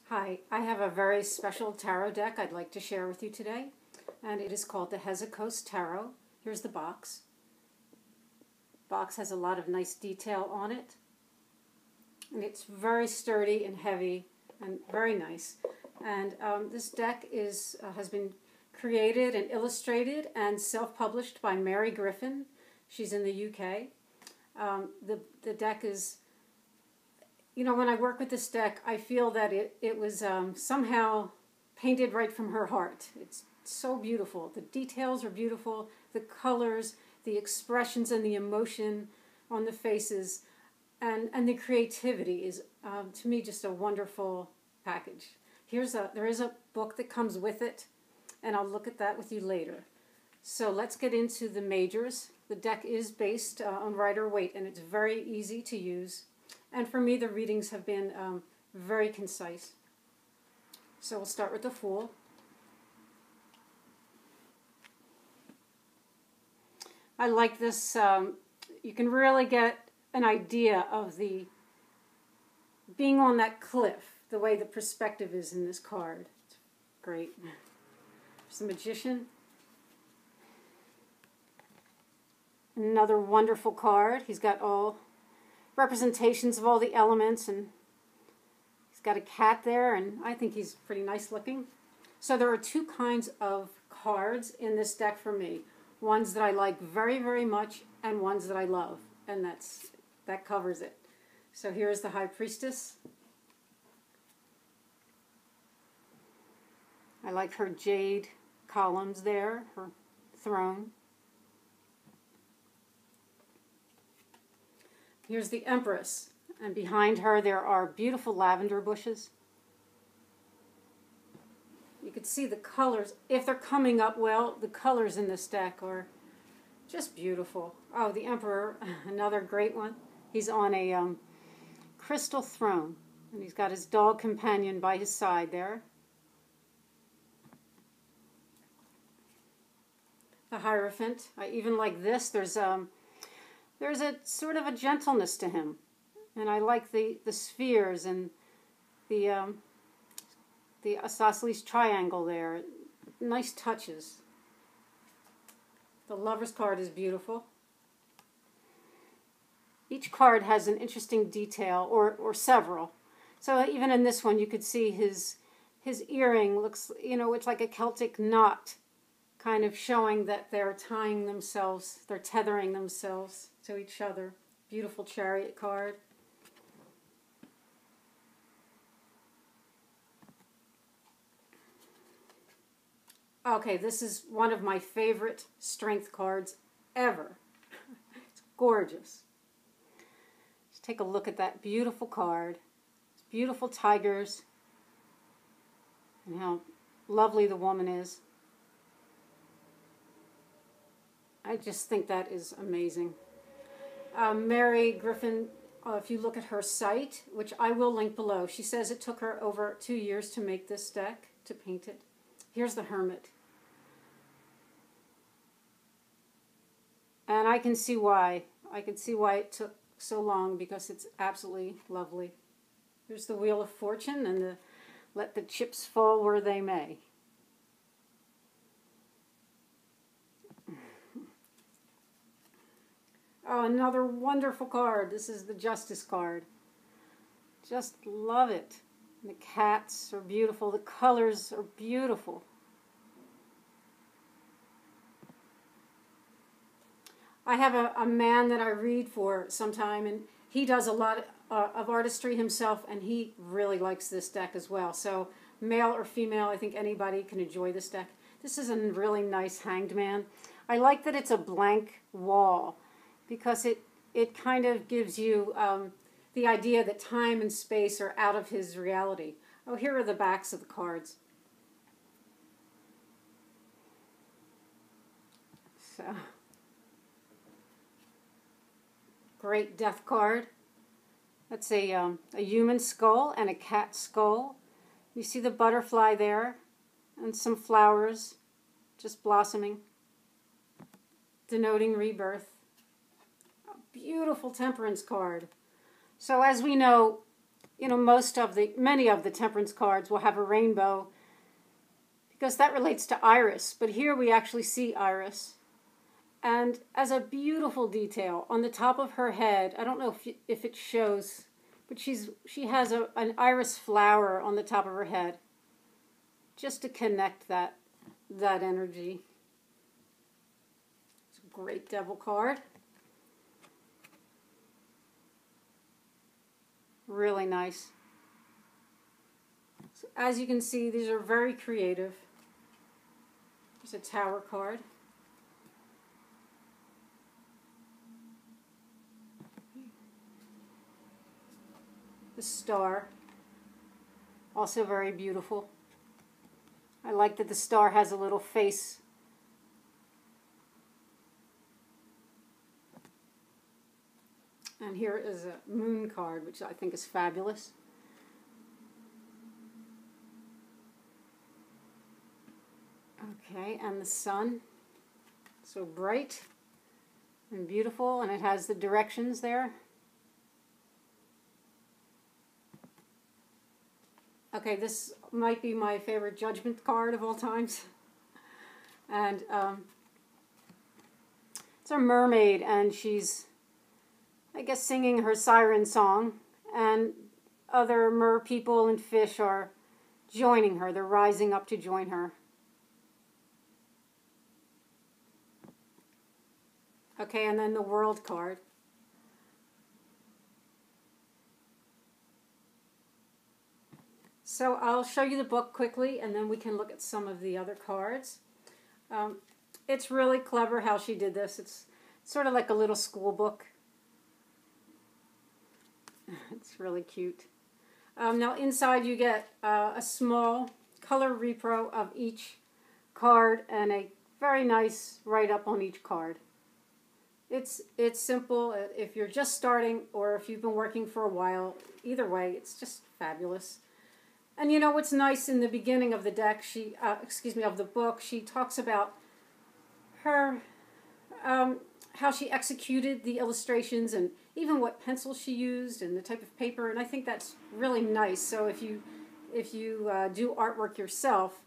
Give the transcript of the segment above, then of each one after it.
Hi, I have a very special tarot deck I'd like to share with you today, and it is called the Hezicos Tarot. Here's the box. Box has a lot of nice detail on it, and it's very sturdy and heavy and very nice. And this deck has been created and illustrated and self-published by Mary Griffin. She's in the UK. The deck is, when I work with this deck, I feel that it was somehow painted right from her heart. It's so beautiful. The details are beautiful, the colors, the expressions and the emotion on the faces, and the creativity is, to me, just a wonderful package. There is a book that comes with it, and I'll look at that with you later. So let's get into the majors. The deck is based on Rider-Waite, and it's very easy to use. And for me, the readings have been very concise. So we'll start with the Fool. I like this. You can really get an idea of being on that cliff, the way the perspective is in this card. It's great. There's the Magician. Another wonderful card. He's got all representations of all the elements, and he's got a cat there, and I think he's pretty nice looking. So there are two kinds of cards in this deck for me. Ones that I like very, very much, and ones that I love, and that covers it. So here's the High Priestess. I like her jade columns there, her throne. Here's the Empress, and behind her there are beautiful lavender bushes. You can see the colors. If they're coming up well, the colors in this deck are just beautiful. Oh, the Emperor, another great one. He's on a crystal throne, and he's got his dog companion by his side there. The Hierophant. I even like this. There's a sort of a gentleness to him, and I like the spheres and the isosceles triangle there. Nice touches. The Lover's card is beautiful. Each card has an interesting detail, or several. So even in this one, you could see his earring looks, it's like a Celtic knot, kind of showing that they're tying themselves, they're tethering themselves to each other. Beautiful Chariot card. Okay, this is one of my favorite strength cards ever. It's gorgeous. Just take a look at that beautiful card. It's beautiful tigers, and how lovely the woman is. I just think that is amazing. Mary Griffin, if you look at her site, which I will link below, she says it took her over 2 years to make this deck, to paint it. Here's the Hermit. And I can see why. I can see why it took so long, because it's absolutely lovely. Here's the Wheel of Fortune and the Let the Chips Fall Where They May. Oh, another wonderful card. This is the Justice card. Just love it. The cats are beautiful. The colors are beautiful. I have a man that I read for sometime, and he does a lot of artistry himself, and he really likes this deck as well. So male or female, I think anybody can enjoy this deck. This is a really nice Hanged Man. I like that it's a blank wall, because it kind of gives you the idea that time and space are out of his reality. Oh, here are the backs of the cards. So, great Death card. That's a human skull and a cat skull. You see the butterfly there, and some flowers just blossoming, denoting rebirth. Beautiful Temperance card. So as we know, you know, many of the temperance cards will have a rainbow because that relates to Iris. But here we actually see Iris. And as a beautiful detail on the top of her head, I don't know if it shows, but she has an iris flower on the top of her head, just to connect that energy. It's a great devil card. Really nice. So as you can see, these are very creative. There's a Tower card. The Star, also very beautiful. I like that the star has a little face. And here is a Moon card, which I think is fabulous. Okay, and the Sun, so bright and beautiful, and it has the directions there. Okay, this might be my favorite Judgment card of all times. And it's a mermaid, and she's, I guess, singing her siren song. And other mer people and fish are joining her. They're rising up to join her. Okay, and then the World card. So I'll show you the book quickly, and then we can look at some of the other cards. It's really clever how she did this. It's sort of like a little school book. It's really cute. Now inside you get a small color repro of each card and a very nice write-up on each card. It's simple. If you're just starting or if you've been working for a while, either way, it's just fabulous. And you know what's nice in the beginning of the deck, of the book, she talks about her, how she executed the illustrations and even what pencils she used and the type of paper, and I think that's really nice. So if you do artwork yourself,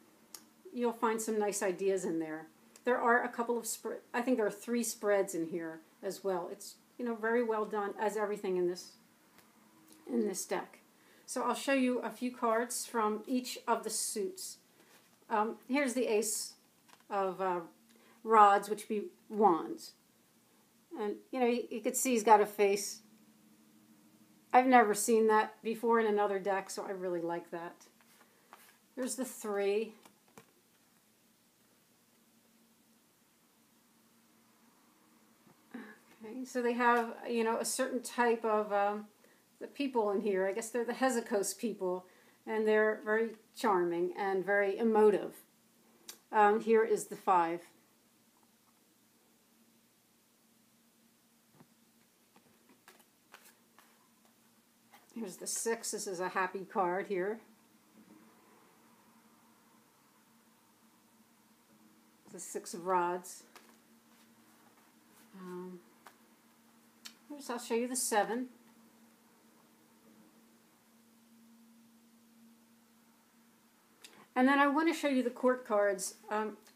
you'll find some nice ideas in there. There are a couple of I think there are 3 spreads in here as well. It's, you know, very well done, as everything in this deck. So I'll show you a few cards from each of the suits. Here's the Ace of Rods, which would be Wands. And, you know, you could see he's got a face. I've never seen that before in another deck, so I really like that. Here's the 3. Okay, so they have, you know, a certain type of the people in here. I guess they're the Hezicos people, and they're very charming and very emotive. Here is the 5. Here's the 6. This is a happy card here. The 6 of Rods. I'll show you the 7. And then I want to show you the court cards.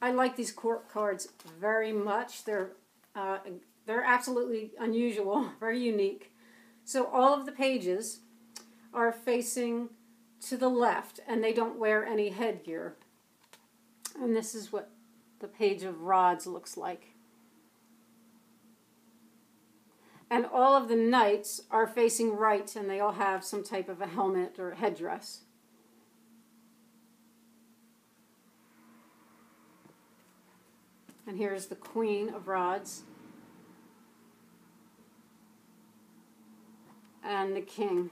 I like these court cards very much. They're absolutely unusual, very unique. So all of the pages are facing to the left, and they don't wear any headgear. And this is what the page of Rods looks like. And all of the knights are facing right, and they all have some type of a helmet or a headdress. And here's the Queen of Rods. And the King.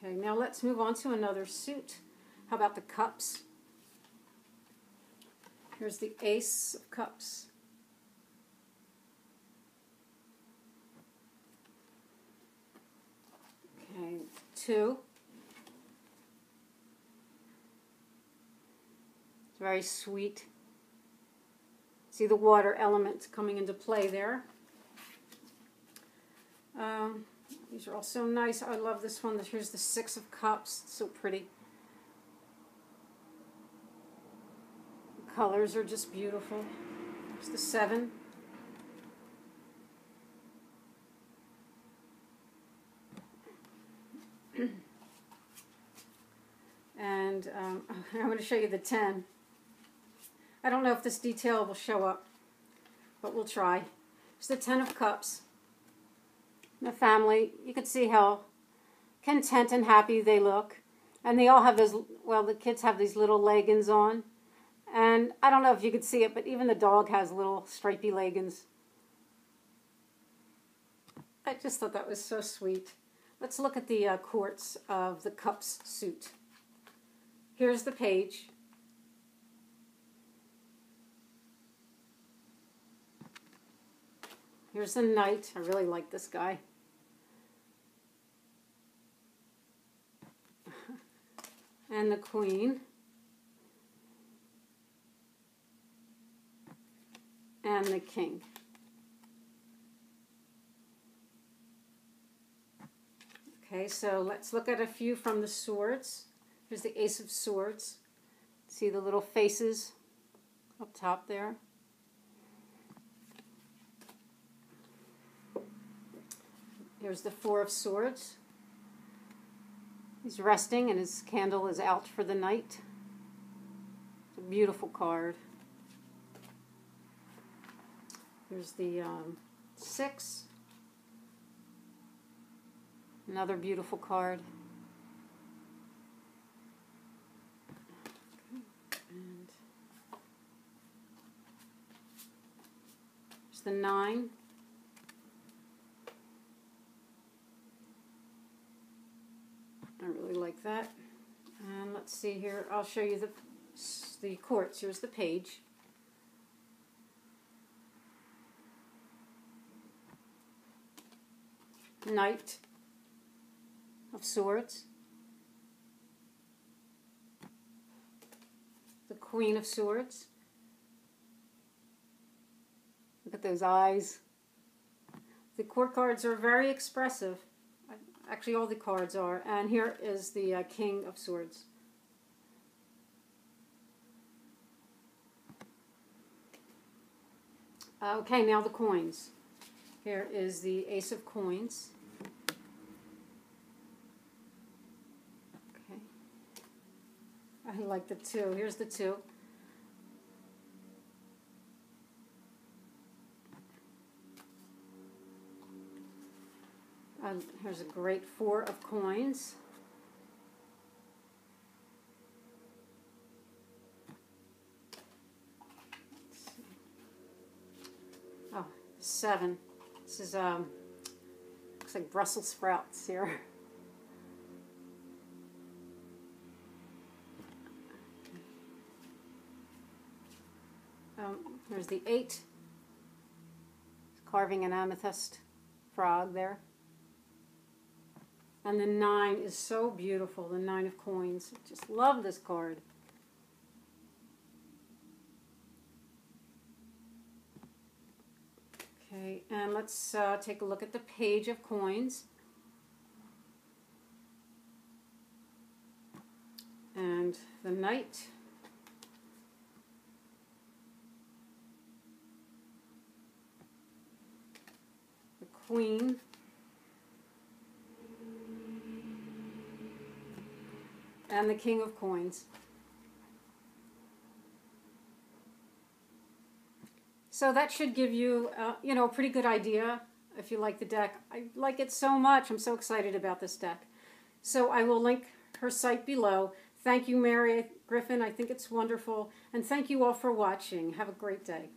Okay, now let's move on to another suit. How about the Cups? Here's the Ace of Cups. Okay, 2. It's very sweet. See the water element coming into play there. These are all so nice. I love this one. Here's the Six of Cups. It's so pretty. The colors are just beautiful. There's the Seven. And I'm going to show you the 10. I don't know if this detail will show up, but we'll try. It's the 10 of Cups. The family, you can see how content and happy they look. And they all have those, well, the kids have these little leggings on. And I don't know if you could see it, but even the dog has little stripy leggings. I just thought that was so sweet. Let's look at the quartz of the Cups suit. Here's the page. Here's the Knight. I really like this guy. And the Queen. And the King. Okay, so let's look at a few from the swords. Here's the Ace of Swords. See the little faces up top there? Here's the Four of Swords. He's resting and his candle is out for the night. It's a beautiful card. Here's the Six. Another beautiful card. And there's the 9. I really like that. And let's see here. I'll show you the quartz. Here's the page. Knight of Swords. The Queen of Swords. Look at those eyes. The court cards are very expressive. Actually, all the cards are. And here is the King of Swords. Okay, now the coins. Here is the Ace of Coins. Okay. I like the 2. Here's the 2. Here's a great 4 of coins. Oh, 7. This is looks like Brussels sprouts here. Here's the 8. Carving an amethyst frog there. And the 9 is so beautiful, the 9 of coins. I just love this card. Okay, and let's take a look at the page of coins. And the Knight. The Queen. And the King of Coins. So that should give you, a pretty good idea if you like the deck. I like it so much. I'm so excited about this deck. So I will link her site below. Thank you, Mary Griffin. I think it's wonderful. And thank you all for watching. Have a great day.